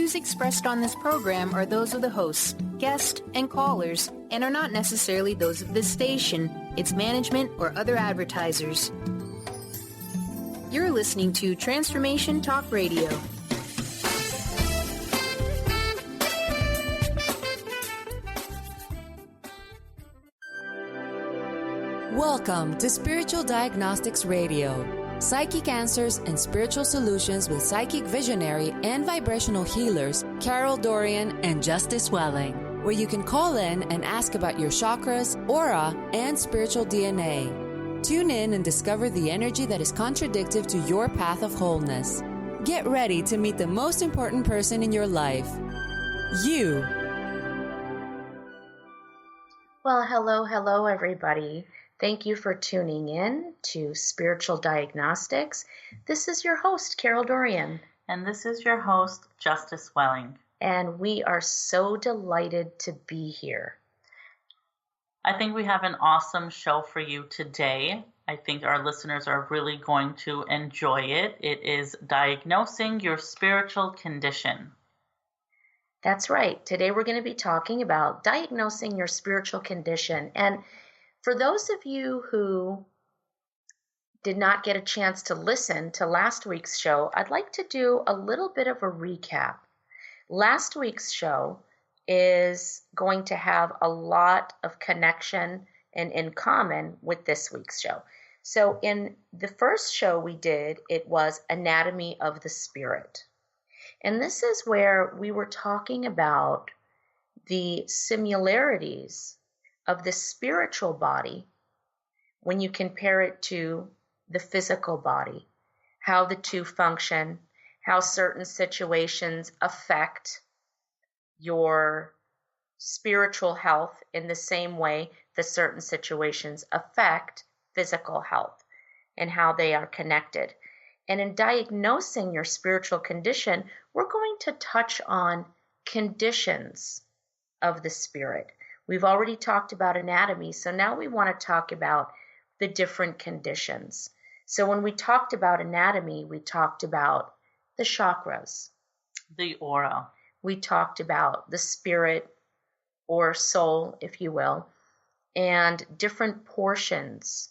views expressed on this program are those of the hosts, guests, and callers, and are not necessarily those of this station, its management, or other advertisers. You're listening to Transformation Talk Radio. Welcome to Spiritual-Diagnostics-Radio. Psychic answers and spiritual solutions with psychic visionary and vibrational healers Carol Dorian and Justice Welling, where you can call in and ask about your chakras, aura, and spiritual DNA. Tune in and discover the energy that is contradictive to your path of wholeness. Get ready to meet the most important person in your life, you. Well, hello, everybody. Thank you for tuning in to Spiritual Diagnostics. This is your host, Carol Dorian. And this is your host, Justice Welling. And we are so delighted to be here. I think we have an awesome show for you today. I think our listeners are really going to enjoy it. It is diagnosing your spiritual condition. That's right. Today we're going to be talking about diagnosing your spiritual condition. And for those of you who did not get a chance to listen to last week's show, I'd like to do a little bit of a recap. Last week's show is going to have a lot of connection and in common with this week's show. So in the first show we did, it was Anatomy of the Spirit. And this is where we were talking about the similarities of the spiritual body when you compare it to the physical body, how the two function, how certain situations affect your spiritual health in the same way that certain situations affect physical health, and how they are connected. And in diagnosing your spiritual condition, we're going to touch on conditions of the spirit. We've already talked about anatomy, so now we want to talk about the different conditions. So when we talked about anatomy, we talked about the chakras, the aura. We talked about the spirit or soul, if you will, and different portions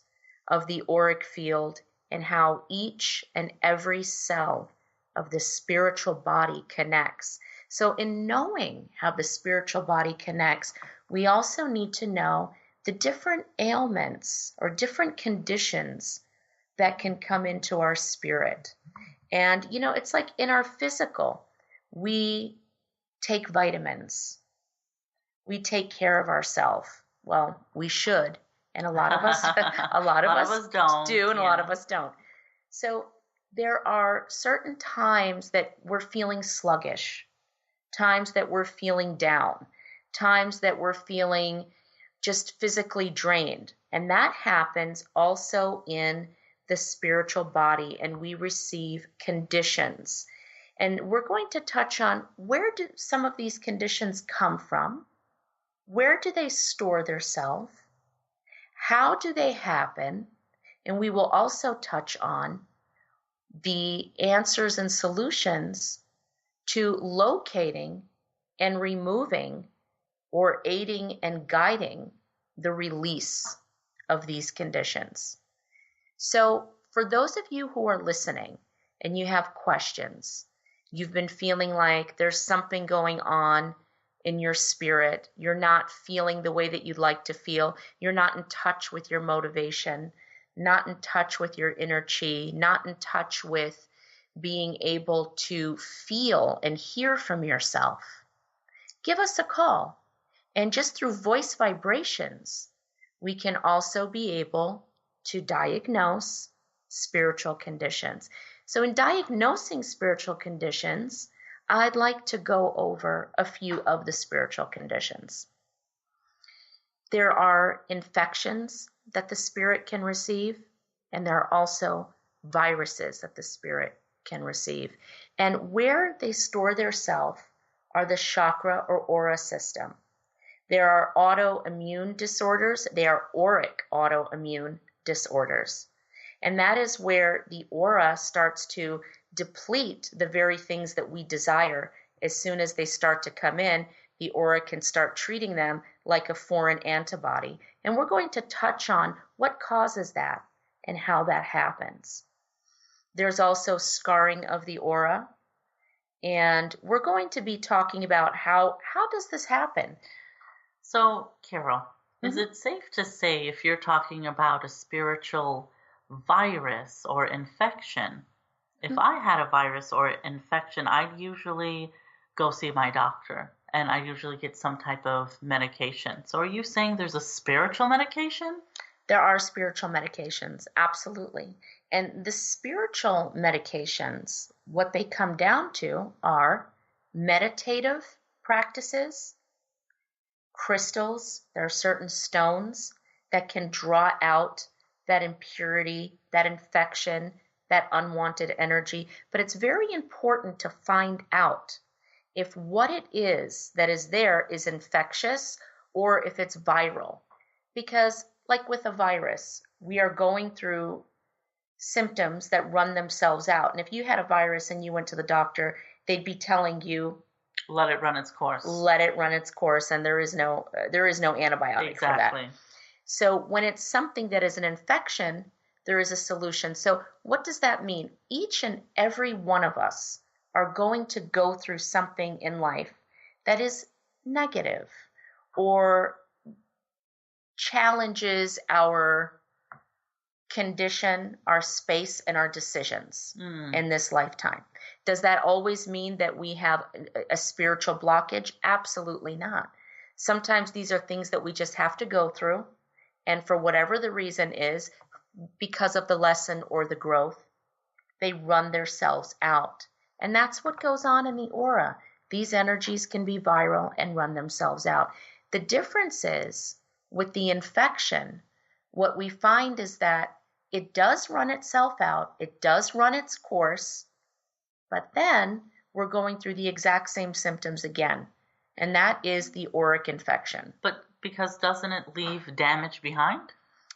of the auric field and how each and every cell of the spiritual body connects. So in knowing how the spiritual body connects, we also need to know the different ailments or different conditions that can come into our spirit. And, it's like in our physical, we take vitamins. We take care of ourselves. Well, we should. And a lot of us, a lot of us don't do, and a lot of us don't. So there are certain times that we're feeling sluggish, times that we're feeling down, times that we're feeling just physically drained. And that happens also in the spiritual body, and we receive conditions. And we're going to touch on where do some of these conditions come from? Where do they store themselves? How do they happen? And we will also touch on the answers and solutions to locating and removing or aiding and guiding the release of these conditions. So for those of you who are listening and you have questions, you've been feeling like there's something going on in your spirit, you're not feeling the way that you'd like to feel, you're not in touch with your motivation, not in touch with your inner chi, not in touch with being able to feel and hear from yourself, give us a call. And just through voice vibrations, we can also be able to diagnose spiritual conditions. So in diagnosing spiritual conditions, I'd like to go over a few of the spiritual conditions. There are infections that the spirit can receive, and there are also viruses that the spirit can receive. And where they store their self are the chakra or aura system. There are autoimmune disorders. They are auric autoimmune disorders. And that is where the aura starts to deplete the very things that we desire as soon as they start to come in, the aura can start treating them like a foreign antibody. And we're going to touch on what causes that and how that happens. There's also scarring of the aura. And we're going to be talking about how does this happen? So, Carol, is it safe to say if you're talking about a spiritual virus or infection, if I had a virus or infection, I'd usually go see my doctor and I usually get some type of medication. So are you saying there's a spiritual medication? There are spiritual medications, absolutely. And the spiritual medications, what they come down to are meditative practices, crystals. There are certain stones that can draw out that impurity, that infection, that unwanted energy. But it's very important to find out if what it is that is there is infectious or if it's viral. Because like with a virus, we are going through symptoms that run themselves out. And if you had a virus and you went to the doctor, they'd be telling you, let it run its course. Let it run its course, and there is no antibiotic for that. So when it's something that is an infection, there is a solution. So what does that mean? Each and every one of us are going to go through something in life that is negative or challenges our condition, our space, and our decisions in this lifetime. Does that always mean that we have a spiritual blockage? Absolutely not. Sometimes these are things that we just have to go through, and for whatever the reason is, because of the lesson or the growth, they run themselves out. And that's what goes on in the aura. These energies can be viral and run themselves out. The difference is, with the infection, what we find is that it does run itself out, it does run its course, but then we're going through the exact same symptoms again, and that is the auric infection. But because doesn't it leave damage behind?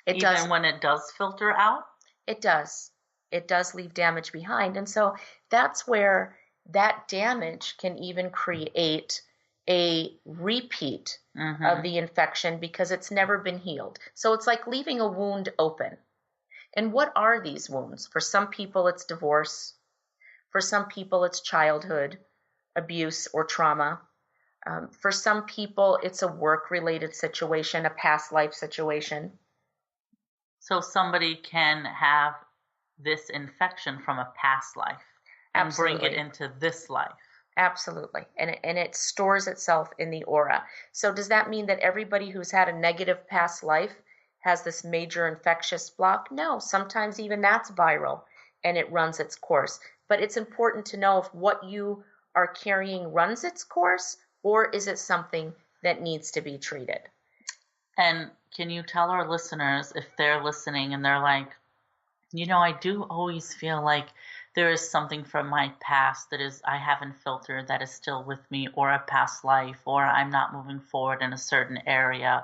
It does. Even when it does filter out? It does. It does leave damage behind, and so that's where that damage can even create a repeat of the infection because it's never been healed. So it's like leaving a wound open. And what are these wounds? For some people, it's divorce. For some people, it's childhood abuse or trauma. For some people, it's a work-related situation, a past life situation. So somebody can have this infection from a past life and bring it into this life. Absolutely. And it stores itself in the aura. So does that mean that everybody who's had a negative past life has this major infectious block? No, sometimes even that's viral and it runs its course. But it's important to know if what you are carrying runs its course or is it something that needs to be treated. And can you tell our listeners if they're listening and they're like, I do always feel like there is something from my past that is I haven't filtered that is still with me, or a past life, or I'm not moving forward in a certain area,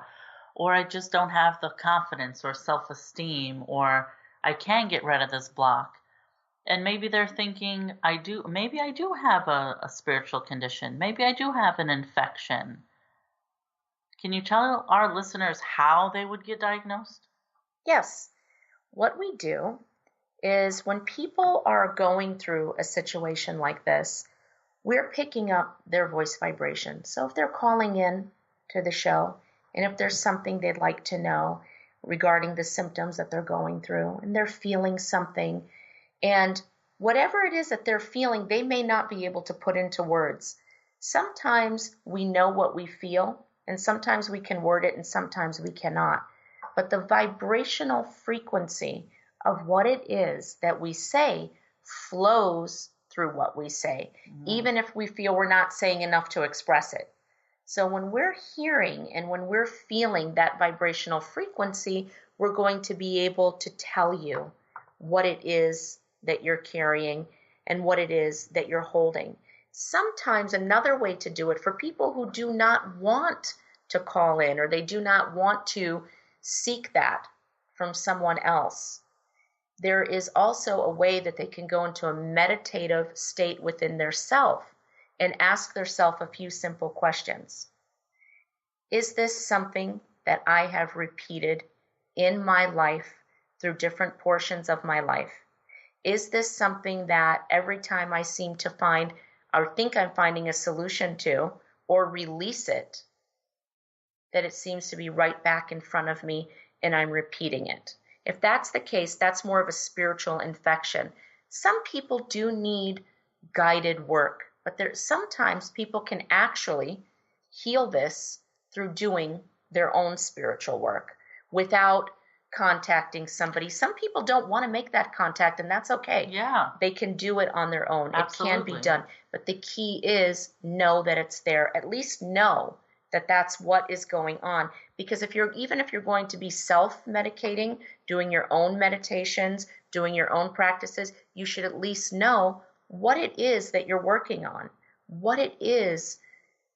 or I just don't have the confidence or self-esteem, or I can get rid of this block. And maybe they're thinking, maybe I do have a spiritual condition. Maybe I do have an infection. Can you tell our listeners how they would get diagnosed? Yes. What we do is when people are going through a situation like this, we're picking up their voice vibration. So if they're calling in to the show, and if there's something they'd like to know regarding the symptoms that they're going through, and they're feeling something, and whatever it is that they're feeling, they may not be able to put into words. Sometimes we know what we feel, and sometimes we can word it, and sometimes we cannot. But the vibrational frequency of what it is that we say flows through what we say, even if we feel we're not saying enough to express it. So when we're hearing and when we're feeling that vibrational frequency, we're going to be able to tell you what it is that you're carrying and what it is that you're holding. Sometimes another way to do it for people who do not want to call in or they do not want to seek that from someone else, there is also a way that they can go into a meditative state within their self and ask themselves a few simple questions. Is this something that I have repeated in my life through different portions of my life? Is this something that every time I seem to find or think I'm finding a solution to or release it, that it seems to be right back in front of me and I'm repeating it? If that's the case, that's more of a spiritual infection. Some people do need guided work, but sometimes people can actually heal this through doing their own spiritual work without contacting somebody. Some people don't want to make that contact, and that's okay. Yeah. They can do it on their own. Absolutely. It can be done. But the key is know that it's there. At least know that that's what is going on. Because even if you're going to be self-medicating, doing your own meditations, doing your own practices, you should at least know what it is that you're working on, what it is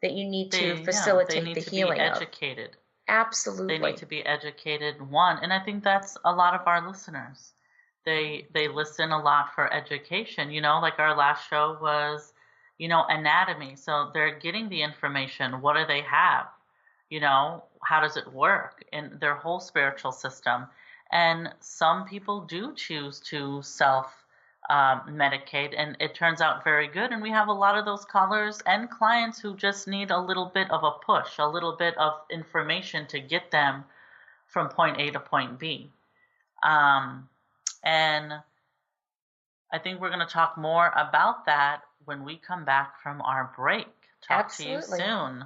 that you need to facilitate the healing of. They need to be educated. Absolutely. They need to be educated, one. And I think that's a lot of our listeners. They listen a lot for education. Like our last show was, anatomy. So they're getting the information. What do they have? How does it work in their whole spiritual system? And some people do choose to self-medicate, and it turns out very good. And we have a lot of those callers and clients who just need a little bit of a push, a little bit of information to get them from point A to point B. And I think we're going to talk more about that when we come back from our break. Talk to you soon.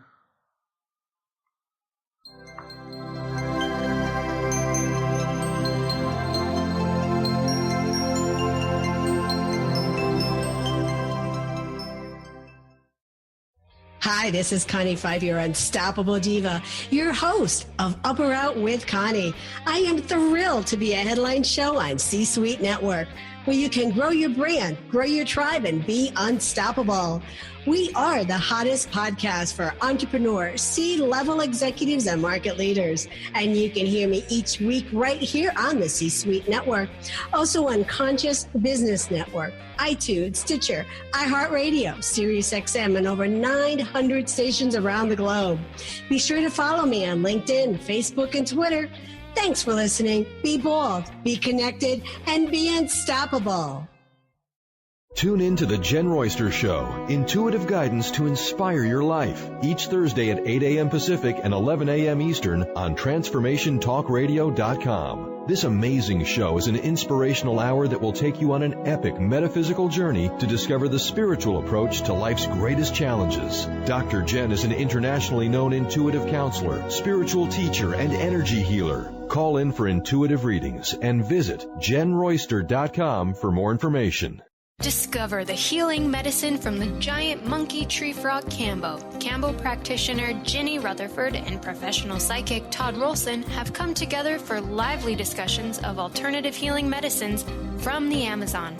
Hi, this is Connie Five, your unstoppable diva, your host of Up or Out with Connie. I am thrilled to be a headline show on C-Suite Network, where you can grow your brand, grow your tribe, and be unstoppable. We are the hottest podcast for entrepreneurs, C-level executives, and market leaders. And you can hear me each week right here on the C-Suite Network. Also on Conscious Business Network, iTunes, Stitcher, iHeartRadio, SiriusXM, and over 900 stations around the globe. Be sure to follow me on LinkedIn, Facebook, and Twitter. Thanks for listening. Be bold, be connected, and be unstoppable. Tune in to The Jen Royster Show, intuitive guidance to inspire your life, each Thursday at 8 a.m. Pacific and 11 a.m. Eastern on TransformationTalkRadio.com. This amazing show is an inspirational hour that will take you on an epic metaphysical journey to discover the spiritual approach to life's greatest challenges. Dr. Jen is an internationally known intuitive counselor, spiritual teacher, and energy healer. Call in for intuitive readings and visit JenRoyster.com for more information. Discover the healing medicine from the giant monkey tree frog Cambo. Cambo practitioner Ginny Rutherford and professional psychic Todd Rolson have come together for lively discussions of alternative healing medicines from the Amazon.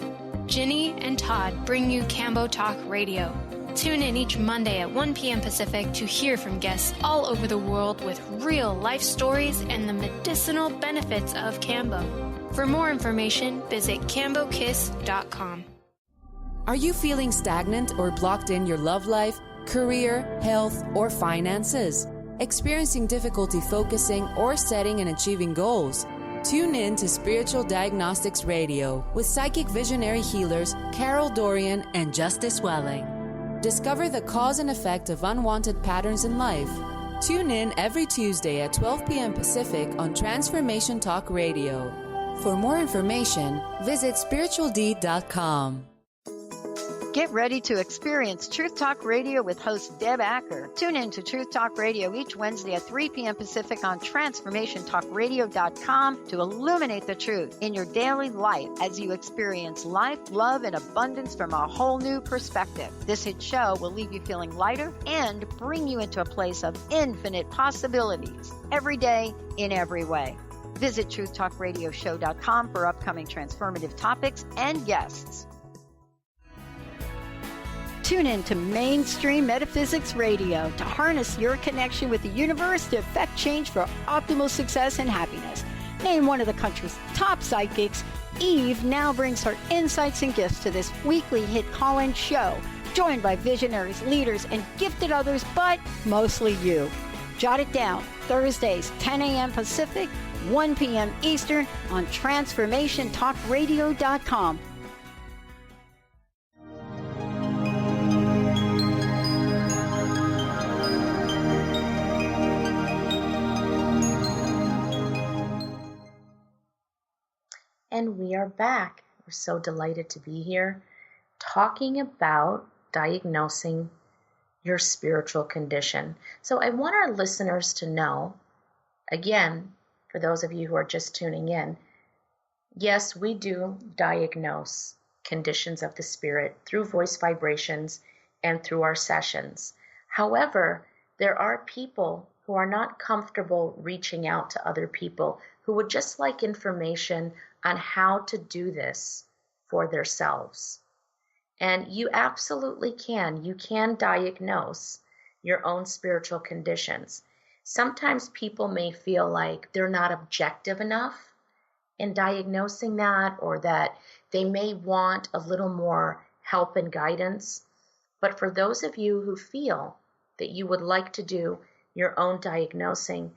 Ginny and Todd bring you Cambo Talk Radio. Tune in each Monday at 1 p.m. Pacific to hear from guests all over the world with real life stories and the medicinal benefits of Cambo. For more information, visit cambokiss.com. Are you feeling stagnant or blocked in your love life, career, health, or finances? Experiencing difficulty focusing or setting and achieving goals? Tune in to Spiritual-Diagnostics-Radio with psychic visionary healers Carol Dorian and Justice Welling. Discover the cause and effect of unwanted patterns in life. Tune in every Tuesday at 12 p.m. Pacific on Transformation Talk Radio. For more information, visit spiritualdeed.com. Get ready to experience Truth Talk Radio with host Deb Acker. Tune in to Truth Talk Radio each Wednesday at 3 p.m. Pacific on TransformationTalkRadio.com to illuminate the truth in your daily life as you experience life, love, and abundance from a whole new perspective. This hit show will leave you feeling lighter and bring you into a place of infinite possibilities every day in every way. Visit TruthTalkRadioshow.com for upcoming transformative topics and guests. Tune in to Mainstream Metaphysics Radio to harness your connection with the universe to effect change for optimal success and happiness. Named one of the country's top psychics, Eve now brings her insights and gifts to this weekly hit call-in show joined by visionaries, leaders, and gifted others, but mostly you. Jot it down. Thursdays, 10 a.m. Pacific, 1 p.m. Eastern on TransformationTalkRadio.com. And we are back. We're so delighted to be here talking about diagnosing your spiritual condition. So I want our listeners to know, again, for those of you who are just tuning in, yes, we do diagnose conditions of the spirit through voice vibrations and through our sessions. However, there are people who are not comfortable reaching out to other people who would just like information on how to do this for themselves. And you absolutely can. You can diagnose your own spiritual conditions. Sometimes people may feel like they're not objective enough in diagnosing that, or that they may want a little more help and guidance. But for those of you who feel that you would like to do your own diagnosing,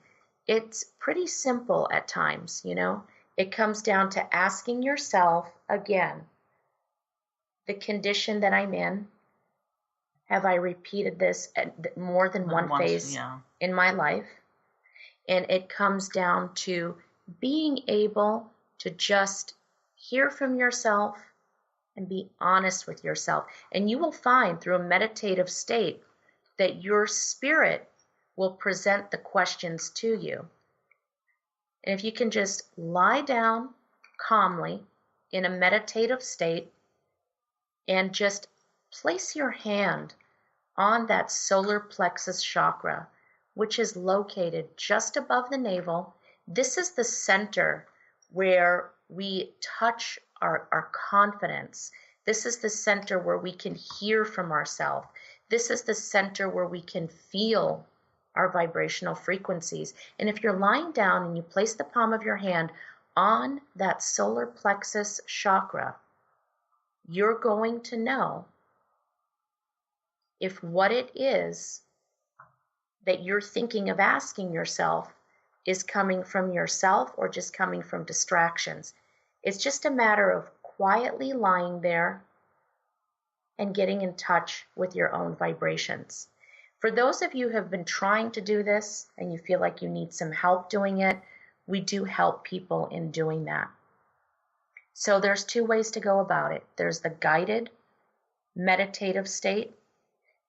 it's pretty simple at times, you know. It comes down to asking yourself again, the condition that I'm in, have I repeated this at more than one phase in my life? And it comes down to being able to just hear from yourself and be honest with yourself. And you will find through a meditative state that your spirit will present the questions to you. And if you can just lie down calmly in a meditative state and just place your hand on that solar plexus chakra, which is located just above the navel. This is the center where we touch our confidence. This is the center where we can hear from ourselves. This is the center where we can feel our vibrational frequencies. And if you're lying down and you place the palm of your hand on that solar plexus chakra, you're going to know if what it is that you're thinking of asking yourself is coming from yourself or just coming from distractions. It's just a matter of quietly lying there and getting in touch with your own vibrations. For those of you who have been trying to do this and you feel like you need some help doing it, we do help people in doing that. So there's two ways to go about it. There's the guided meditative state,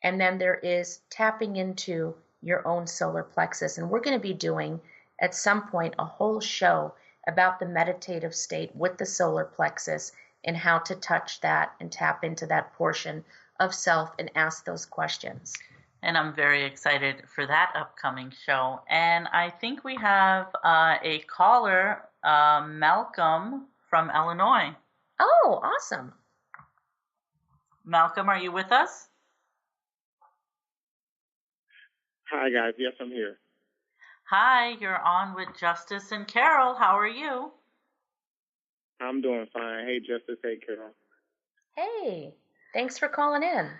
and then there is tapping into your own solar plexus. And we're going to be doing at some point a whole show about the meditative state with the solar plexus and how to touch that and tap into that portion of self and ask those questions. And I'm very excited for that upcoming show. And I think we have a caller, Malcolm from Illinois. Oh, awesome. Malcolm, are you with us? Hi, guys. Yes, I'm here. Hi, you're on with Justice and Carol. How are you? I'm doing fine. Hey, Justice. Hey, Carol. Hey, thanks for calling in.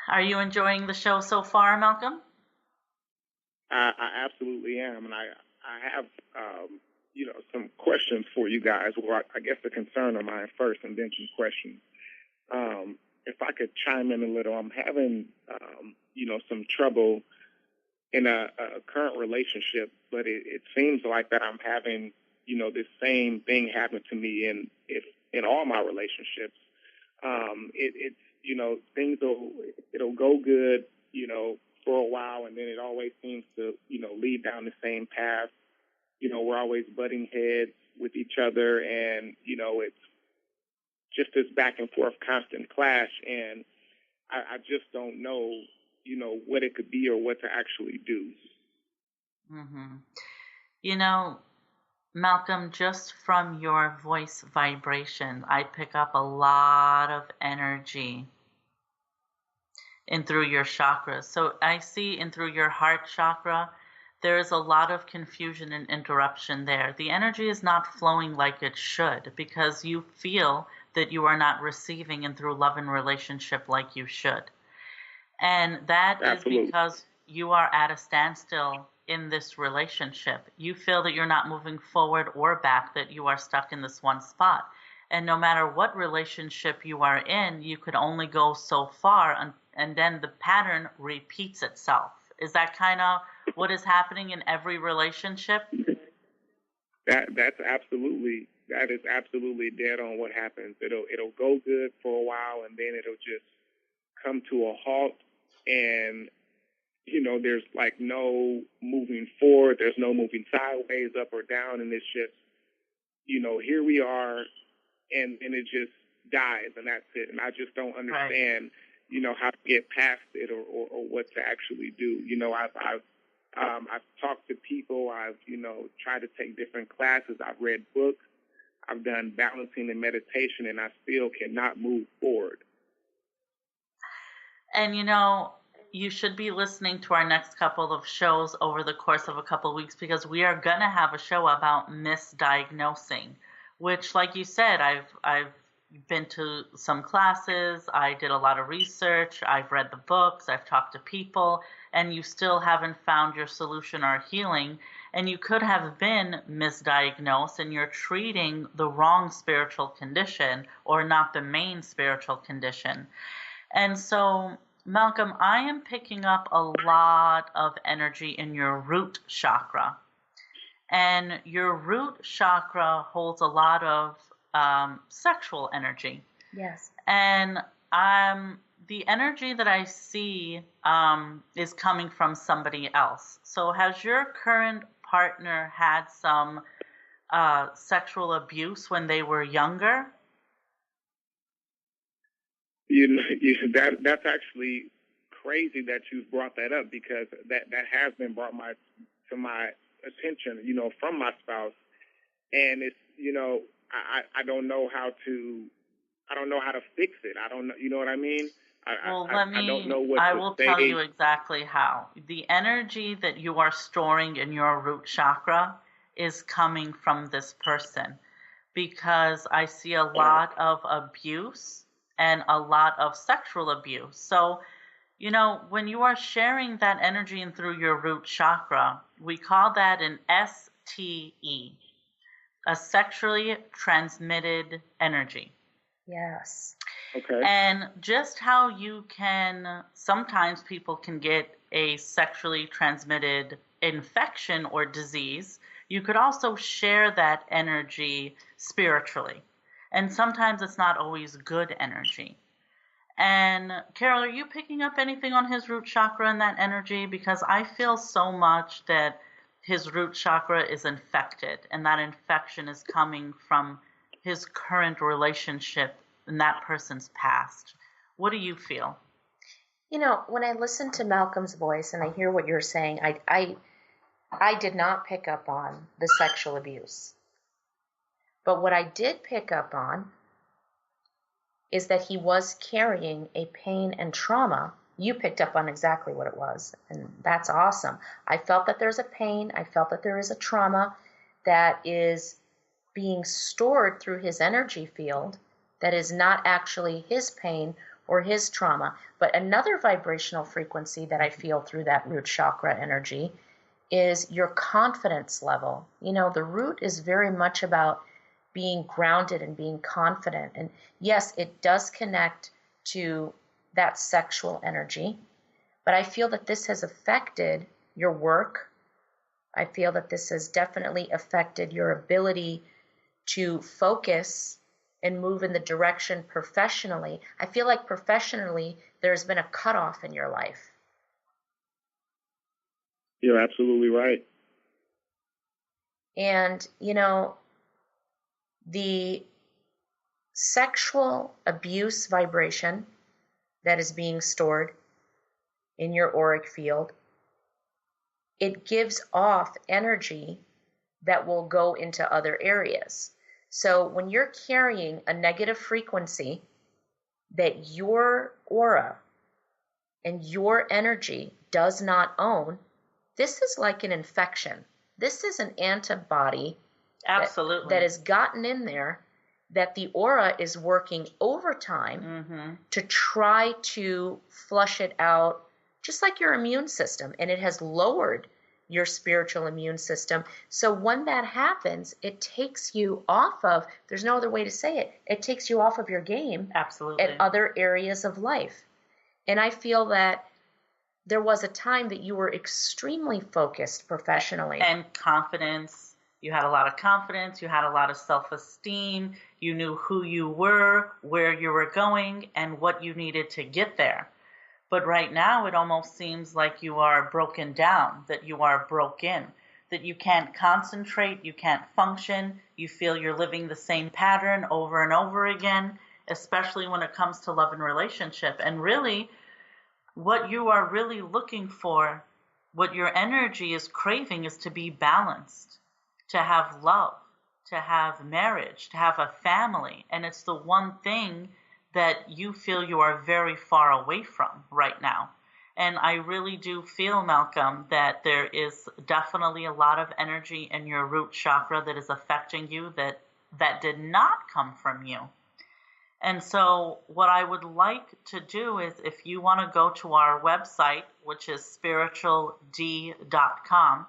Are you enjoying the show so far, Malcolm? I absolutely am. And I have, some questions for you guys. Well, I guess the concern of mine first and then some questions. If I could chime in a little, I'm having, some trouble in a current relationship, but it seems like that I'm having, this same thing happen to me in all my relationships. Things it'll go good, for a while, and then it always seems to, lead down the same path. We're always butting heads with each other, and, it's just this back and forth constant clash, and I just don't know, what it could be or what to actually do. Mm-hmm. Malcolm, just from your voice vibration, I pick up a lot of energy in through your chakras. So I see in through your heart chakra, there is a lot of confusion and interruption there. The energy is not flowing like it should because you feel that you are not receiving in through love and relationship like you should. And that Absolutely. is because you are at a standstill in this relationship. You feel that you're not moving forward or back, that you are stuck in this one spot. And no matter what relationship you are in, you could only go so far, and then the pattern repeats itself. Is that kind of what is happening in every relationship? That is absolutely dead on what happens. It'll go good for a while, and then it'll just come to a halt, and there's like no moving forward. There's no moving sideways, up or down, and it's just here we are, and it just dies, and that's it. And I just don't understand, how to get past it or what to actually do. I've talked to people. I've tried to take different classes. I've read books. I've done balancing and meditation, and I still cannot move forward. And you should be listening to our next couple of shows over the course of a couple of weeks, because we are going to have a show about misdiagnosing, which, like you said, I've been to some classes, I did a lot of research, I've read the books, I've talked to people, and you still haven't found your solution or healing. And you could have been misdiagnosed, and you're treating the wrong spiritual condition or not the main spiritual condition. And so, Malcolm, I am picking up a lot of energy in your root chakra. And your root chakra holds a lot of sexual energy. Yes. And the energy that I see is coming from somebody else. So has your current partner had some sexual abuse when they were younger? That's actually crazy that you've brought that up, because that has been brought to my attention, from my spouse, and it's I don't know how to fix it. I don't know, you know what I mean? I don't know what I to will say. tell you exactly how. The energy that you are storing in your root chakra is coming from this person, because I see a lot of abuse and a lot of sexual abuse. So, when you are sharing that energy in through your root chakra, we call that an STE, a sexually transmitted energy. Yes. Okay. And just how you can, sometimes people can get a sexually transmitted infection or disease, you could also share that energy spiritually. And sometimes it's not always good energy. And Carol, are you picking up anything on his root chakra and that energy? Because I feel so much that his root chakra is infected, and that infection is coming from his current relationship and that person's past. What do you feel? When I listen to Malcolm's voice and I hear what you're saying, I did not pick up on the sexual abuse. But what I did pick up on is that he was carrying a pain and trauma. You picked up on exactly what it was, and that's awesome. I felt that there's a pain. I felt that there is a trauma that is being stored through his energy field that is not actually his pain or his trauma. But another vibrational frequency that I feel through that root chakra energy is your confidence level. The root is very much about being grounded and being confident. And yes, it does connect to that sexual energy, but I feel that this has affected your work. I feel that this has definitely affected your ability to focus and move in the direction professionally. I feel like professionally, there's been a cutoff in your life. You're absolutely right. And, the sexual abuse vibration that is being stored in your auric field, it gives off energy that will go into other areas. So when you're carrying a negative frequency that your aura and your energy does not own, this is like an infection. This is an antibody Absolutely. that has gotten in there that the aura is working overtime to try to flush it out, just like your immune system, and it has lowered your spiritual immune system. So when that happens, it takes you off of, there's no other way to say it, it takes you off of your game. Absolutely. At other areas of life. And I feel that there was a time that you were extremely focused professionally. And confidence. You had a lot of confidence. You had a lot of self-esteem. You knew who you were, where you were going, and what you needed to get there. But right now, it almost seems like you are broken down, that you are broken, that you can't concentrate, you can't function, you feel you're living the same pattern over and over again, especially when it comes to love and relationship. And really, what you are really looking for, what your energy is craving, is to be balanced, to have love, to have marriage, to have a family. And it's the one thing that you feel you are very far away from right now. And I really do feel, Malcolm, that there is definitely a lot of energy in your root chakra that is affecting you that did not come from you. And so what I would like to do is, if you want to go to our website, which is spiritual-d.com,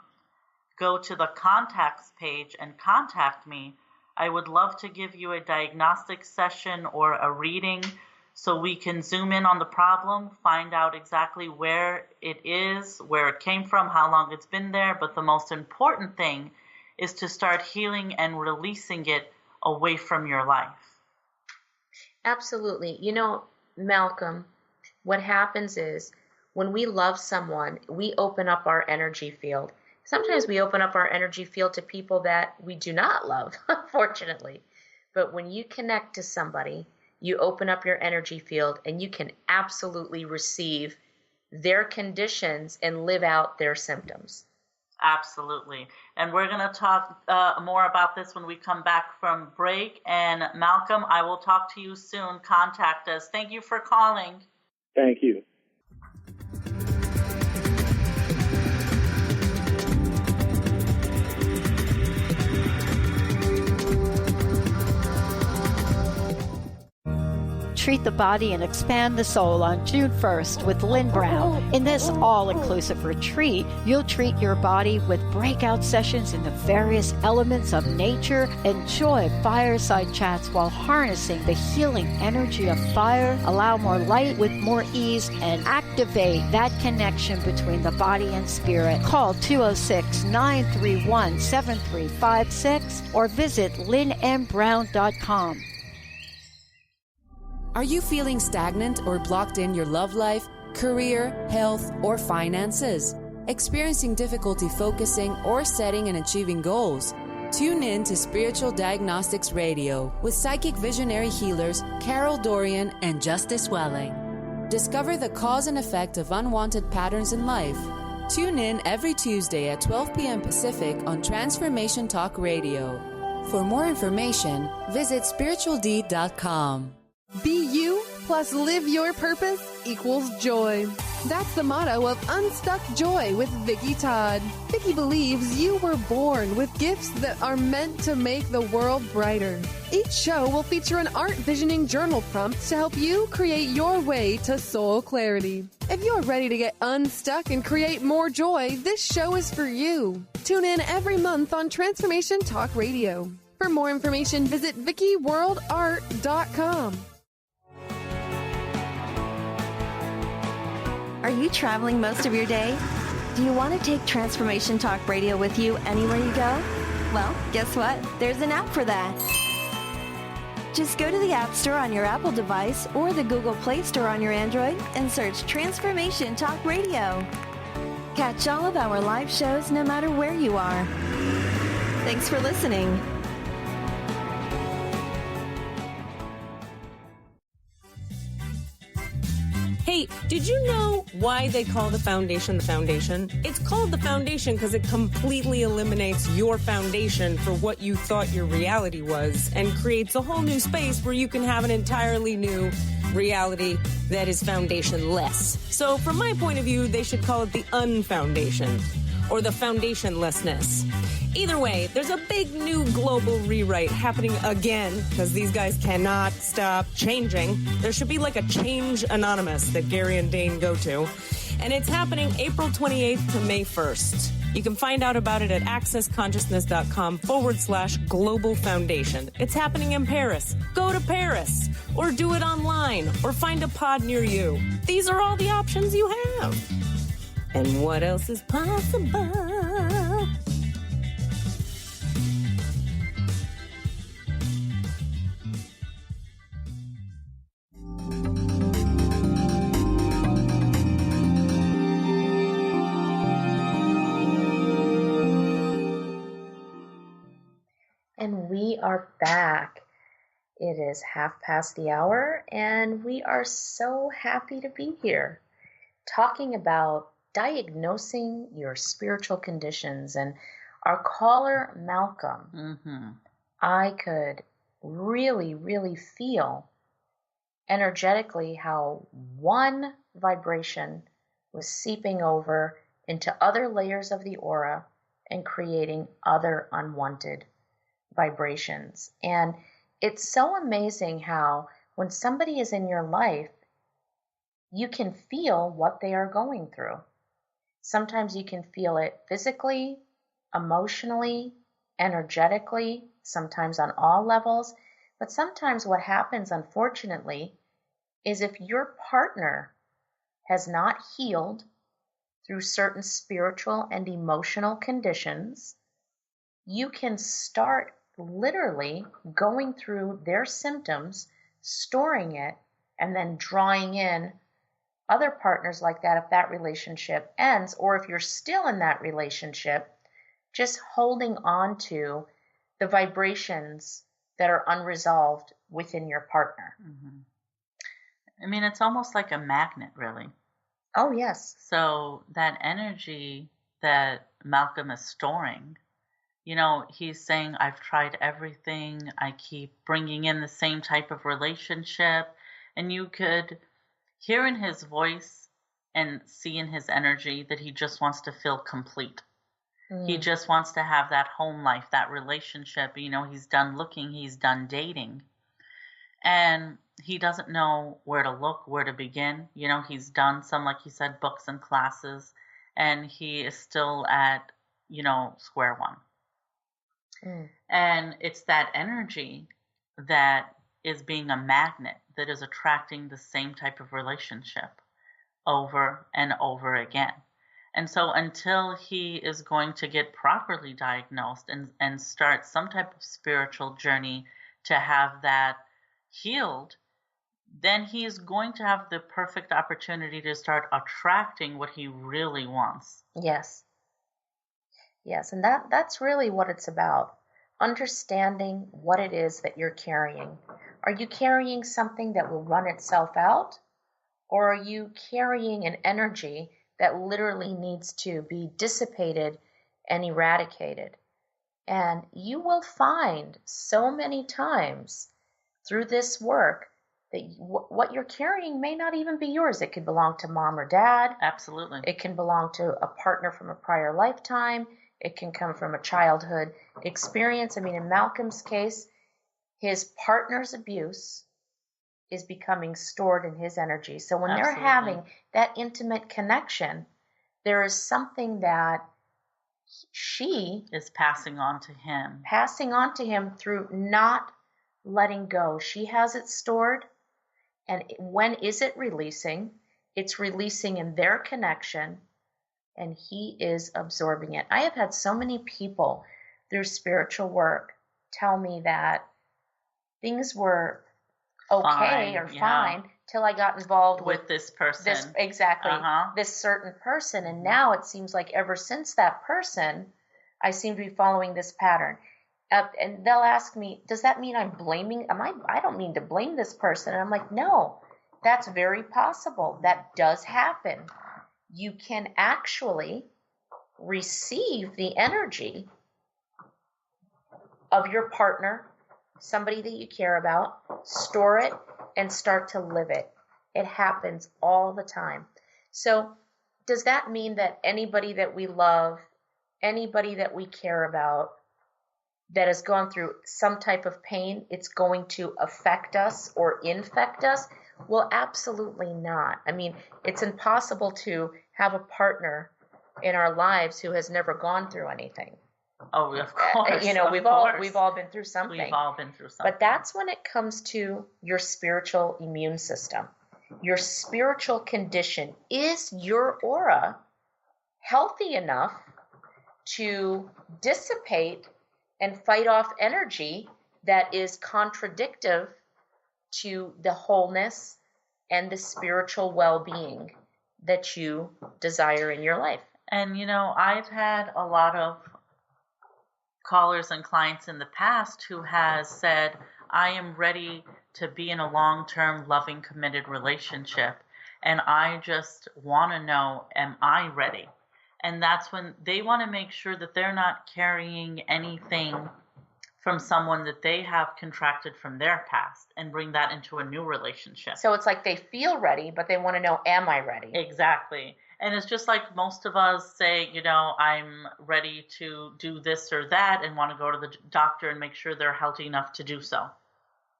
go to the contacts page and contact me. I would love to give you a diagnostic session or a reading so we can zoom in on the problem, find out exactly where it is, where it came from, how long it's been there. But the most important thing is to start healing and releasing it away from your life. Absolutely. You know, Malcolm, what happens is when we love someone, we open up our energy field. Sometimes we open up our energy field to people that we do not love, unfortunately. But when you connect to somebody, you open up your energy field and you can absolutely receive their conditions and live out their symptoms. Absolutely. And we're going to talk more about this when we come back from break. And Malcolm, I will talk to you soon. Contact us. Thank you for calling. Thank you. Treat the Body and Expand the Soul on June 1st with Lynn Brown. In this all-inclusive retreat, you'll treat your body with breakout sessions in the various elements of nature. Enjoy fireside chats while harnessing the healing energy of fire. Allow more light with more ease and activate that connection between the body and spirit. Call 206-931-7356 or visit lynnmbrown.com. Are you feeling stagnant or blocked in your love life, career, health, or finances? Experiencing difficulty focusing or setting and achieving goals? Tune in to Spiritual-Diagnostics-Radio with psychic visionary healers Carol Dorian and Justice Welling. Discover the cause and effect of unwanted patterns in life. Tune in every Tuesday at 12 p.m. Pacific on Transformation Talk Radio. For more information, visit spiritual-d.com. Be you plus live your purpose equals joy. That's the motto of Unstuck Joy with Vicki Todd. Vicki believes you were born with gifts that are meant to make the world brighter. Each show will feature an art visioning journal prompt to help you create your way to soul clarity. If you're ready to get unstuck and create more joy, this show is for you. Tune in every month on Transformation Talk Radio. For more information, visit VickiWorldArt.com. Are you traveling most of your day? Do you want to take Transformation Talk Radio with you anywhere you go? Well, guess what? There's an app for that. Just go to the App Store on your Apple device or the Google Play Store on your Android and search Transformation Talk Radio. Catch all of our live shows no matter where you are. Thanks for listening. Hey, did you know why they call the foundation the foundation? It's called the foundation because it completely eliminates your foundation for what you thought your reality was and creates a whole new space where you can have an entirely new reality that is foundationless. So from my point of view, they should call it the unfoundation or the foundationlessness. Either way, there's a big new global rewrite happening again because these guys cannot stop changing. There should be like a Change Anonymous that Gary and Dane go to. And it's happening April 28th to May 1st. You can find out about it at accessconsciousness.com/Global Foundation. It's happening in Paris. Go to Paris or do it online or find a pod near you. These are all the options you have. And what else is possible? And we are back. It is hour, and we are so happy to be here talking about diagnosing your spiritual conditions. And our caller, Malcolm, I could really, really feel energetically how one vibration was seeping over into other layers of the aura and creating other unwanted vibrations. And it's so amazing how when somebody is in your life, you can feel what they are going through. Sometimes you can feel it physically, emotionally, energetically, sometimes on all levels. But sometimes what happens, unfortunately, is if your partner has not healed through certain spiritual and emotional conditions, you can start literally going through their symptoms, storing it, and then drawing in other partners like that if that relationship ends, or if you're still in that relationship, just holding on to the vibrations that are unresolved within your partner. I mean, it's almost like a magnet, really. Oh, yes. So that energy that Malcolm is storing, you know, he's saying, I've tried everything. I keep bringing in the same type of relationship. And you could hear in his voice and see in his energy that he just wants to feel complete. He just wants to have that home life, that relationship. You know, he's done looking, he's done dating. And he doesn't know where to look, where to begin. You know, he's done some, like you said, books and classes. And he is still at, you know, square one. And it's that energy that is being a magnet that is attracting the same type of relationship over and over again. And so until he is going to get properly diagnosed and start some type of spiritual journey to have that healed, then he is going to have the perfect opportunity to start attracting what he really wants. Yes. Yes, and that's really what it's about. Understanding what it is that you're carrying. Are you carrying something that will run itself out? Or are you carrying an energy that literally needs to be dissipated and eradicated? And you will find so many times through this work that what you're carrying may not even be yours. It could belong to mom or dad. Absolutely. It can belong to a partner from a prior lifetime. It can come from a childhood experience. I mean, in Malcolm's case, his partner's abuse is becoming stored in his energy. So when they're having that intimate connection, there is something that she is passing on to him through not letting go. She has it stored. And when is it releasing? It's releasing in their connection, and he is absorbing it. I have had so many people through spiritual work tell me that things were okay fine till I got involved with this person. This certain person. And now it seems like ever since that person, I seem to be following this pattern. And they'll ask me, does that mean I'm blaming? I don't mean to blame this person. And I'm like, no, that's very possible. That does happen. You can actually receive the energy of your partner, somebody that you care about, store it, and start to live it. It happens all the time. So does that mean that anybody that we love anybody that we care about that has gone through some type of pain, it's going to affect us or infect us? Well, absolutely not. I mean, it's impossible to have a partner in our lives who has never gone through anything. Oh, of course. We've all been through something. We've all been through something. But that's when it comes to your spiritual immune system. Your spiritual condition. Is your aura healthy enough to dissipate and fight off energy that is contradictive to the wholeness and the spiritual well-being that you desire in your life? And, I've had a lot of callers and clients in the past who has said, I am ready to be in a long-term, loving, committed relationship, and I just want to know, am I ready? And that's when they want to make sure that they're not carrying anything from someone that they have contracted from their past and bring that into a new relationship. So it's like they feel ready, but they want to know, am I ready? Exactly. And it's just like most of us say, I'm ready to do this or that and want to go to the doctor and make sure they're healthy enough to do so.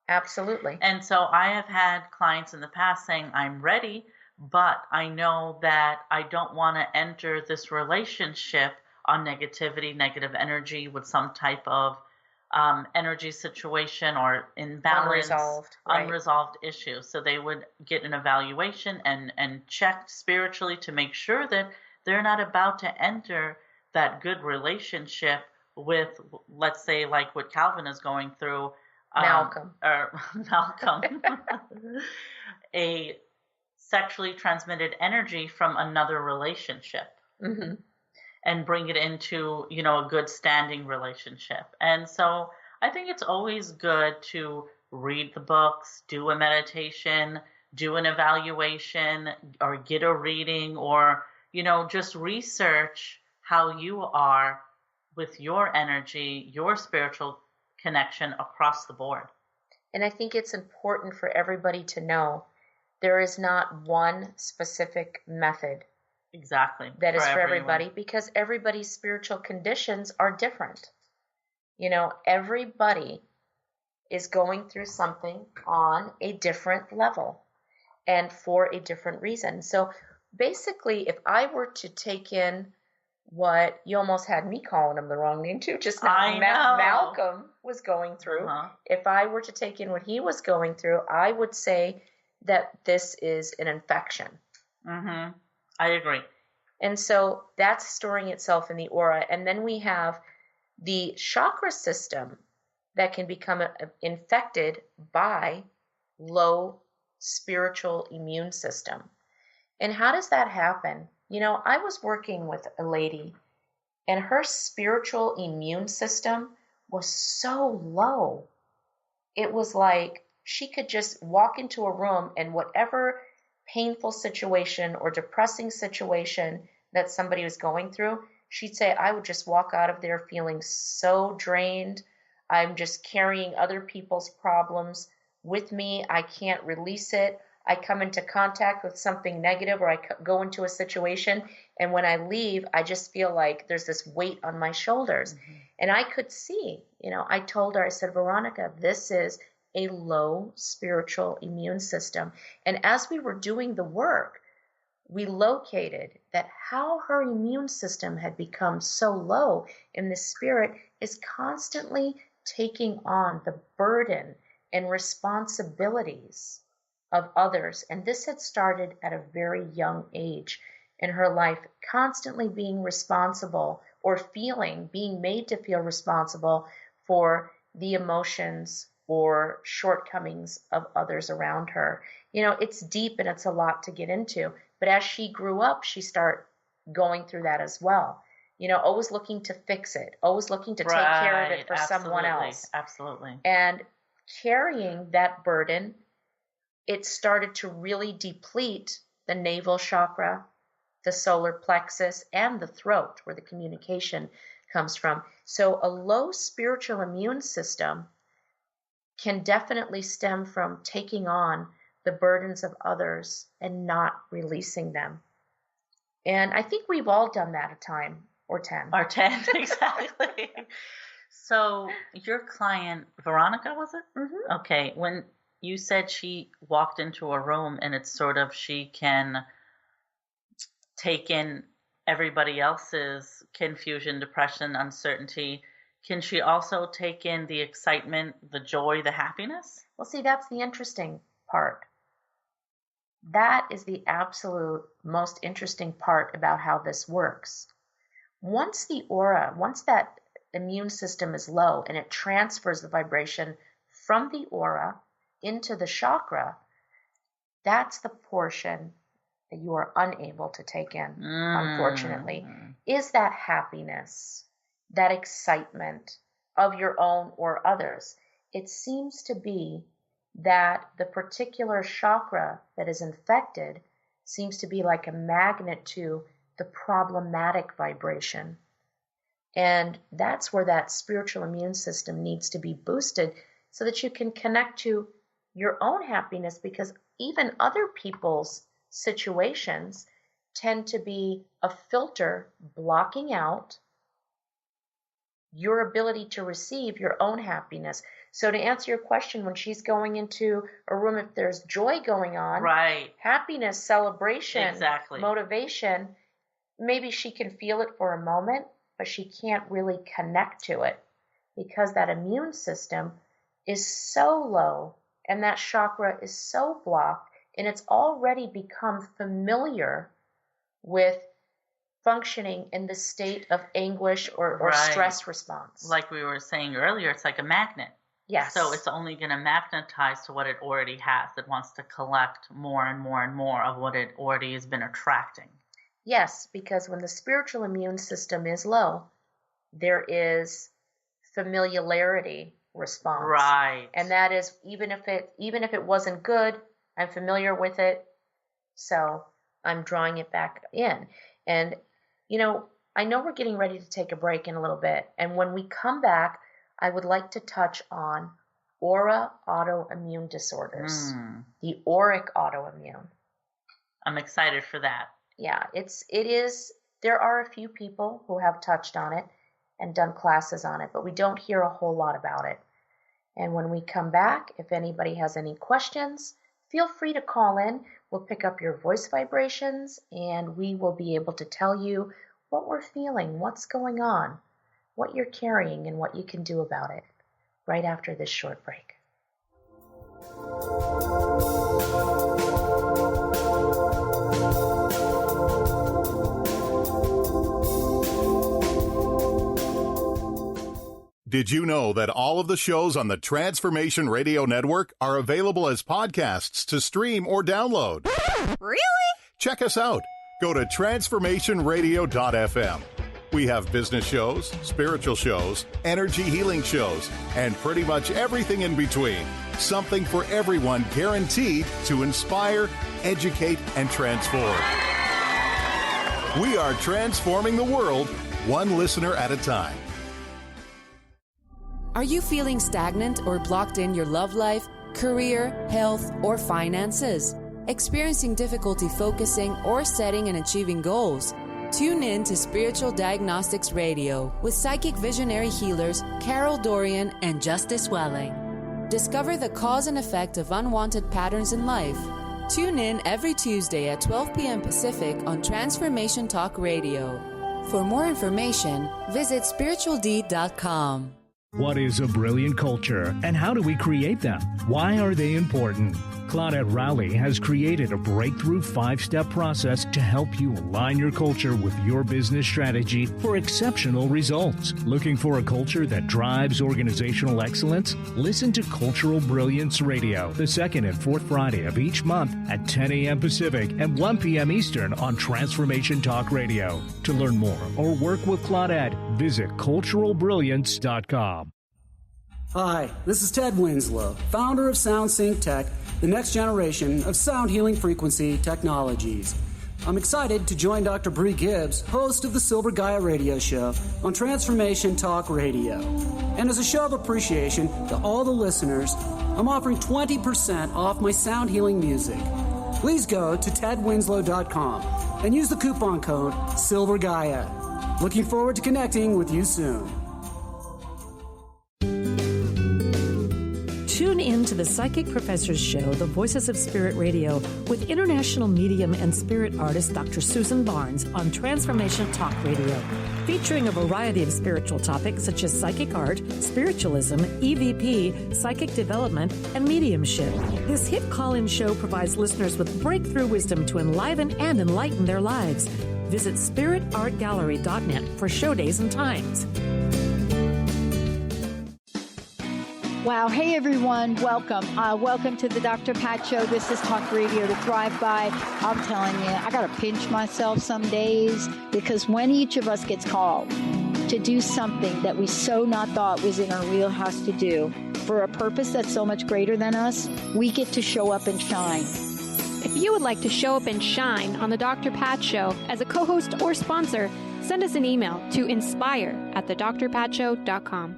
Absolutely. And so I have had clients in the past saying, I'm ready, but I know that I don't want to enter this relationship on negativity, negative energy with some type of energy situation or imbalance, unresolved issue. So they would get an evaluation and checked spiritually to make sure that they're not about to enter that good relationship with, let's say, like what Calvin is going through. Malcolm. A sexually transmitted energy from another relationship. Mm-hmm. And bring it into, a good standing relationship. And so I think it's always good to read the books, do a meditation, do an evaluation, or get a reading, or, just research how you are with your energy, your spiritual connection across the board. And I think it's important for everybody to know there is not one specific method. Exactly. That is for everybody, because everybody's spiritual conditions are different. Everybody is going through something on a different level and for a different reason. So basically, if I were to take in what you almost had me calling him the wrong name too, just now, Malcolm was going through. Uh-huh. If I were to take in what he was going through, I would say that this is an infection. Mm-hmm. I agree. And so that's storing itself in the aura. And then we have the chakra system that can become infected by low spiritual immune system. And how does that happen? I was working with a lady and her spiritual immune system was so low. It was like she could just walk into a room and whatever painful situation or depressing situation that somebody was going through, she'd say, I would just walk out of there feeling so drained. I'm just carrying other people's problems with me. I can't release it. I come into contact with something negative or I go into a situation, and when I leave, I just feel like there's this weight on my shoulders. Mm-hmm. And I could see, I told her, I said, Veronica, this is a low spiritual immune system. And as we were doing the work, we located that how her immune system had become so low in the spirit is constantly taking on the burden and responsibilities of others. And this had started at a very young age in her life, constantly being responsible or being made to feel responsible for the emotions or shortcomings of others around her. It's deep and it's a lot to get into. But as she grew up, she started going through that as well. Always looking to fix it, always looking to take care of it for someone else. Absolutely. And carrying that burden, it started to really deplete the navel chakra, the solar plexus, and the throat, where the communication comes from. So a low spiritual immune system can definitely stem from taking on the burdens of others and not releasing them. And I think we've all done that at a time. Or 10. Or 10, exactly. So your client, Veronica, was it? Mm-hmm. Okay. When you said she walked into a room and it's sort of she can take in everybody else's confusion, depression, uncertainty, can she also take in the excitement, the joy, the happiness? Well, see, that's the interesting part. That is the absolute most interesting part about how this works. Once that immune system is low and it transfers the vibration from the aura into the chakra, that's the portion that you are unable to take in, unfortunately, is that happiness, that excitement of your own or others. It seems to be that the particular chakra that is infected seems to be like a magnet to the problematic vibration. And that's where that spiritual immune system needs to be boosted so that you can connect to your own happiness, because even other people's situations tend to be a filter blocking out your ability to receive your own happiness. So to answer your question, when she's going into a room, if there's joy going on, right, happiness, celebration, exactly, motivation, maybe she can feel it for a moment, but she can't really connect to it because that immune system is so low and that chakra is so blocked, and it's already become familiar with functioning in the state of anguish or stress response. Like we were saying earlier, it's like a magnet. Yes. So it's only going to magnetize to what it already has. It wants to collect more and more and more of what it already has been attracting. Yes, because when the spiritual immune system is low, there is familiarity response. Right. And that is even if it wasn't good, I'm familiar with it, so I'm drawing it back in. And I know we're getting ready to take a break in a little bit, and when we come back, I would like to touch on aura autoimmune disorders, the auric autoimmune. I'm excited for that. Yeah, it is. There are a few people who have touched on it and done classes on it, but we don't hear a whole lot about it. And when we come back, if anybody has any questions, feel free to call in. We'll pick up your voice vibrations, and we will be able to tell you what we're feeling, what's going on, what you're carrying, and what you can do about it right after this short break. Did you know that all of the shows on the Transformation Radio Network are available as podcasts to stream or download? Really? Check us out. Go to transformationradio.fm. We have business shows, spiritual shows, energy healing shows, and pretty much everything in between. Something for everyone, guaranteed to inspire, educate, and transform. We are transforming the world, one listener at a time. Are you feeling stagnant or blocked in your love life, career, health, or finances? Experiencing difficulty focusing or setting and achieving goals? Tune in to Spiritual Diagnostics Radio with psychic visionary healers Carol Dorian and Justice Welling. Discover the cause and effect of unwanted patterns in life. Tune in every Tuesday at 12 p.m. Pacific on Transformation Talk Radio. For more information, visit spiritual-d.com. What is a brilliant culture, and how do we create them? Why are they important? Claudette Rowley has created a breakthrough 5-step process to help you align your culture with your business strategy for exceptional results. Looking for a culture that drives organizational excellence? Listen to Cultural Brilliance Radio, the second and fourth Friday of each month at 10 a.m. Pacific and 1 p.m. Eastern on Transformation Talk Radio. To learn more or work with Claudette, visit culturalbrilliance.com. Hi, this is Ted Winslow, founder of SoundSync Tech, the next generation of sound healing frequency technologies. I'm excited to join Dr. Bree Gibbs, host of the Silver Gaia radio show on Transformation Talk Radio. And as a show of appreciation to all the listeners, I'm offering 20% off my sound healing music. Please go to tedwinslow.com and use the coupon code SilverGaia. Looking forward to connecting with you soon. Tune in to the Psychic Professors Show, The Voices of Spirit Radio, with international medium and spirit artist Dr. Susan Barnes on Transformation Talk Radio, featuring a variety of spiritual topics such as psychic art, spiritualism, EVP, psychic development, and mediumship. This hit call-in show provides listeners with breakthrough wisdom to enliven and enlighten their lives. Visit spiritartgallery.net for show days and times. Wow. Hey, everyone. Welcome. Welcome to the Dr. Pat Show. This is Talk Radio to Thrive By. I'm telling you, I got to pinch myself some days, because when each of us gets called to do something that we so not thought was in our wheelhouse to do for a purpose that's so much greater than us, we get to show up and shine. If you would like to show up and shine on the Dr. Pat Show as a co-host or sponsor, send us an email to inspire@thedrpatshow.com.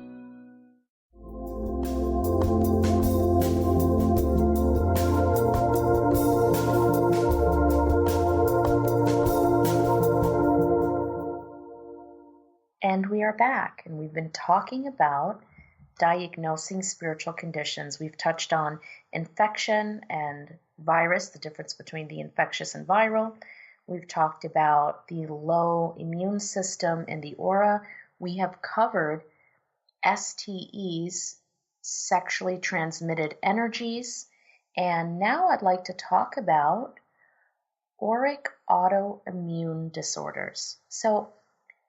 And we are back, and we've been talking about diagnosing spiritual conditions. We've touched on infection and virus, the difference between the infectious and viral. We've talked about the low immune system and the aura. We have covered STEs, sexually transmitted energies, and now I'd like to talk about auric autoimmune disorders. So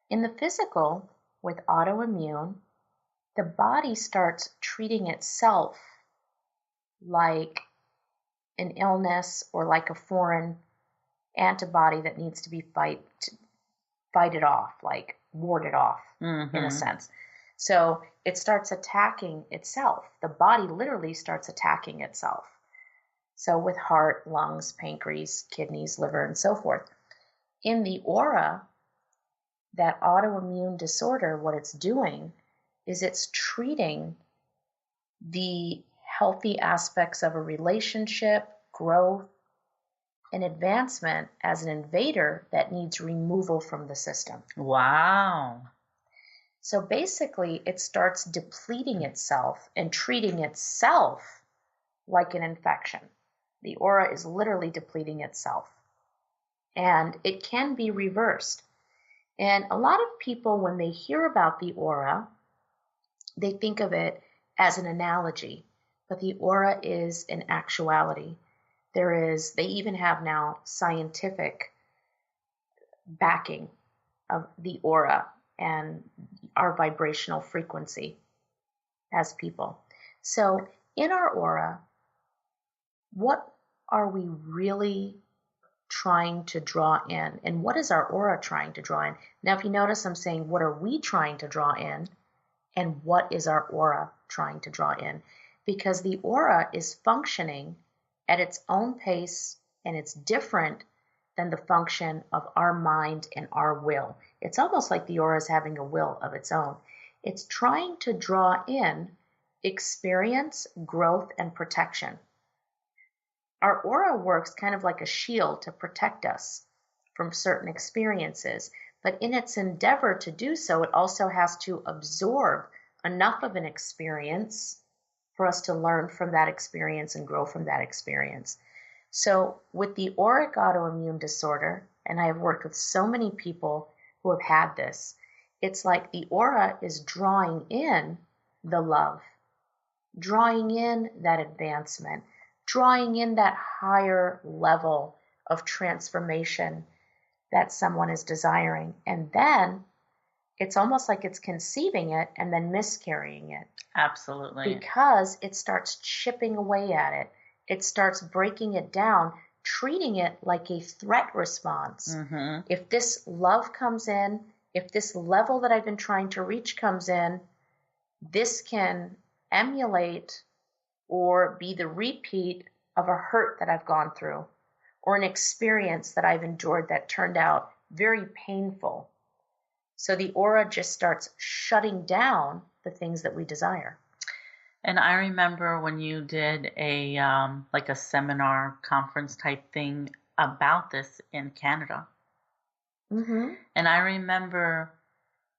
in the physical, with autoimmune, the body starts treating itself like an illness or like a foreign antibody that needs to be fighted off, like warded off, in a sense. So it starts attacking itself. The body literally starts attacking itself. So with heart, lungs, pancreas, kidneys, liver, and so forth. In the aura, that autoimmune disorder, what it's doing is it's treating the healthy aspects of a relationship, growth, and advancement as an invader that needs removal from the system. Wow. So basically, it starts depleting itself and treating itself like an infection. The aura is literally depleting itself. And it can be reversed. And a lot of people, when they hear about the aura, they think of it as an analogy, but the aura is an actuality. They even have now scientific backing of the aura and our vibrational frequency as people. So in our aura, what are we really trying to draw in, and what is our aura trying to draw in? Now, if you notice, I'm saying, what are we trying to draw in, and what is our aura trying to draw in? Because the aura is functioning at its own pace, and it's different than the function of our mind and our will. It's almost like the aura is having a will of its own. It's trying to draw in experience, growth, and protection. Our aura works kind of like a shield to protect us from certain experiences, but in its endeavor to do so, it also has to absorb enough of an experience for us to learn from that experience and grow from that experience. So with the auric autoimmune disorder, and I have worked with so many people who have had this, it's like the aura is drawing in the love, drawing in that advancement, drawing in that higher level of transformation that someone is desiring. And then it's almost like it's conceiving it and then miscarrying it. Absolutely. Because it starts chipping away at it. It starts breaking it down, treating it like a threat response. Mm-hmm. If this love comes in, if this level that I've been trying to reach comes in, this can emulate or be the repeat of a hurt that I've gone through, or an experience that I've endured that turned out very painful. So the aura just starts shutting down the things that we desire. And I remember when you did a like a seminar conference type thing about this in Canada. Mm-hmm. And I remember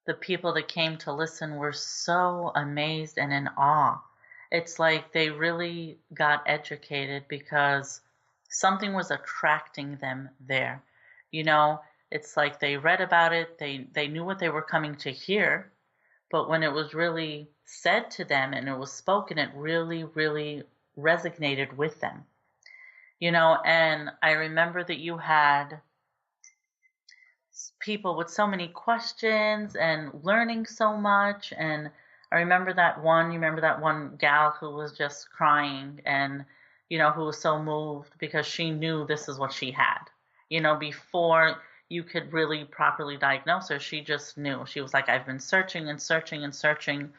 the people that came to listen were so amazed and in awe. It's like they really got educated because something was attracting them there. You know, it's like they read about it, they knew what they were coming to hear, but when it was really said to them and it was spoken, it really, really resonated with them. You know, and I remember that you had people with so many questions and learning so much. And I remember that one gal who was just crying and, you know, who was so moved because she knew this is what she had. You know, before you could really properly diagnose her, she just knew. She was like, I've been searching and searching and searching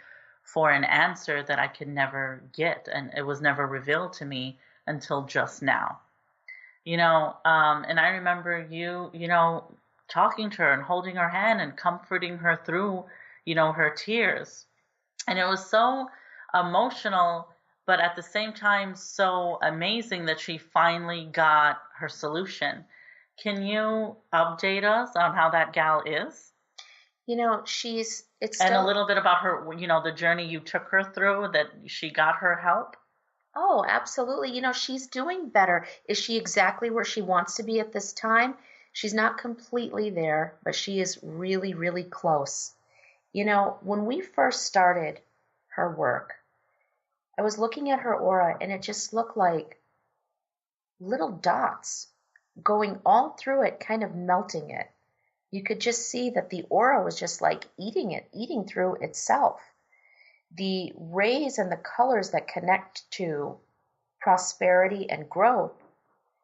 for an answer that I could never get. And it was never revealed to me until just now. You know, and I remember you know, talking to her and holding her hand and comforting her through, you know, her tears. And it was so emotional, but at the same time, so amazing that she finally got her solution. Can you update us on how that gal is? You know, and a little bit about her, you know, the journey you took her through, that she got her help? Oh, absolutely. You know, she's doing better. Is she exactly where she wants to be at this time? She's not completely there, but she is really, really close. You know, when we first started her work, I was looking at her aura and it just looked like little dots going all through it, kind of melting it. You could just see that the aura was just like eating through itself. The rays and the colors that connect to prosperity and growth,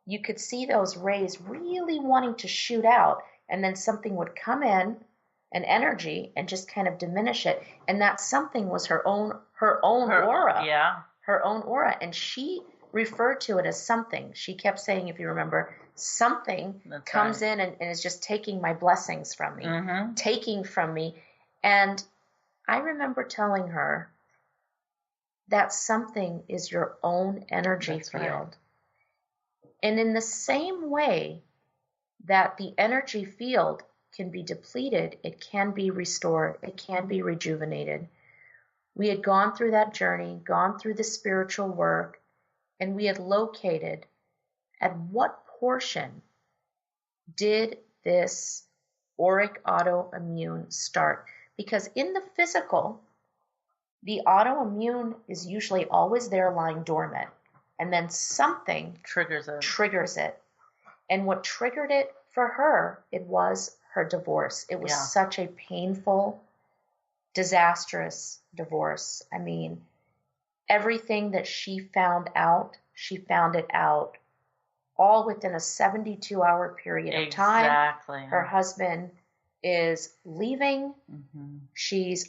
you could see those rays really wanting to shoot out, and then something would come in, an energy, and just kind of diminish it. And that something was her own aura. Yeah. Her own aura. And she referred to it as something. She kept saying, if you remember, something comes in and is just taking my blessings from me, taking from me. And I remember telling her that something is your own energy field. Right. And in the same way that the energy field can be depleted, it can be restored, it can be rejuvenated. We had gone through that journey, gone through the spiritual work, and we had located at what portion did this auric autoimmune start. Because in the physical, the autoimmune is usually always there lying dormant. And then something triggers it. And what triggered it for her, it was her divorce. It was such a painful, disastrous divorce. I mean, everything that she found it out all within a 72-hour period of time. Exactly. Her husband is leaving.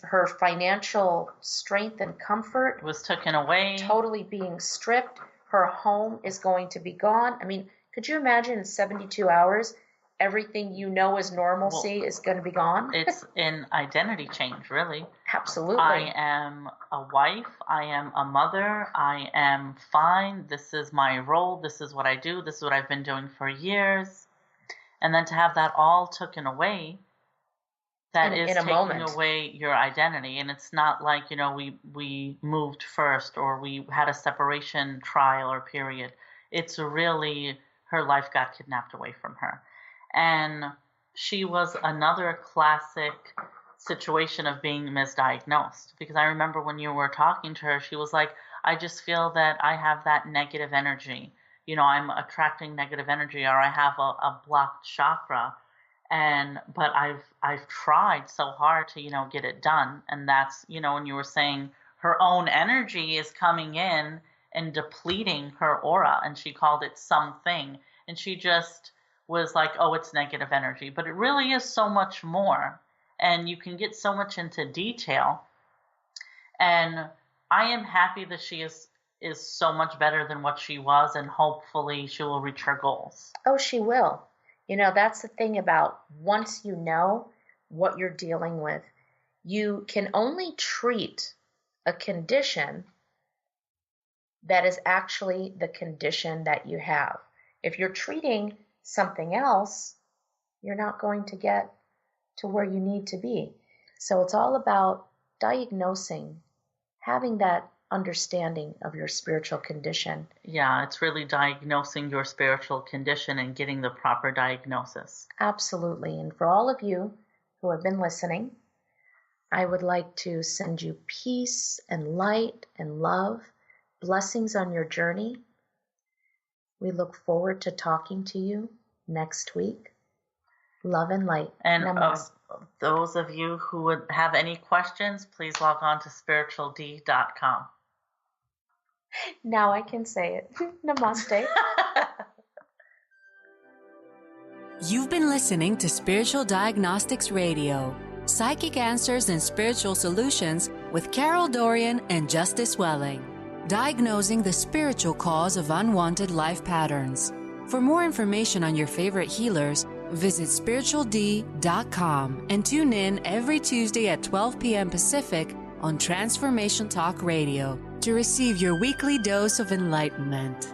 Her financial strength and comfort was taken away, totally being stripped. Her home is going to be gone. I mean, could you imagine in 72 hours, everything you know as normalcy is going to be gone? It's an identity change, really. Absolutely. I am a wife. I am a mother. I am fine. This is my role. This is what I do. This is what I've been doing for years. And then to have that all taken away, that is taking away your identity. And it's not like, you know, we moved first or we had a separation trial or period. It's really her life got kidnapped away from her. And she was another classic situation of being misdiagnosed. Because I remember when you were talking to her, she was like, I just feel that I have that negative energy. You know, I'm attracting negative energy, or I have a blocked chakra. But I've tried so hard to, you know, get it done. And that's, you know, when you were saying her own energy is coming in and depleting her aura, and she called it something. And she just was like, oh, it's negative energy. But it really is so much more. And you can get so much into detail. And I am happy that she is so much better than what she was, and hopefully she will reach her goals. Oh, she will. You know, that's the thing about once you know what you're dealing with, you can only treat a condition that is actually the condition that you have. If you're treating something else, you're not going to get to where you need to be. So it's all about diagnosing, having that understanding of your spiritual condition. Yeah, it's really diagnosing your spiritual condition and getting the proper diagnosis. Absolutely. And for all of you who have been listening, I would like to send you peace and light and love, blessings on your journey. We look forward to talking to you next week. Love and light. And those of you who would have any questions, please log on to spiritual-d.com. Now I can say it. Namaste. You've been listening to Spiritual Diagnostics Radio, Psychic Answers and Spiritual Solutions with Carol Dorian and Justice Welling, diagnosing the spiritual cause of unwanted life patterns. For more information on your favorite healers, visit spiritual-d.com and tune in every Tuesday at 12 p.m. Pacific on Transformation Talk Radio to receive your weekly dose of enlightenment.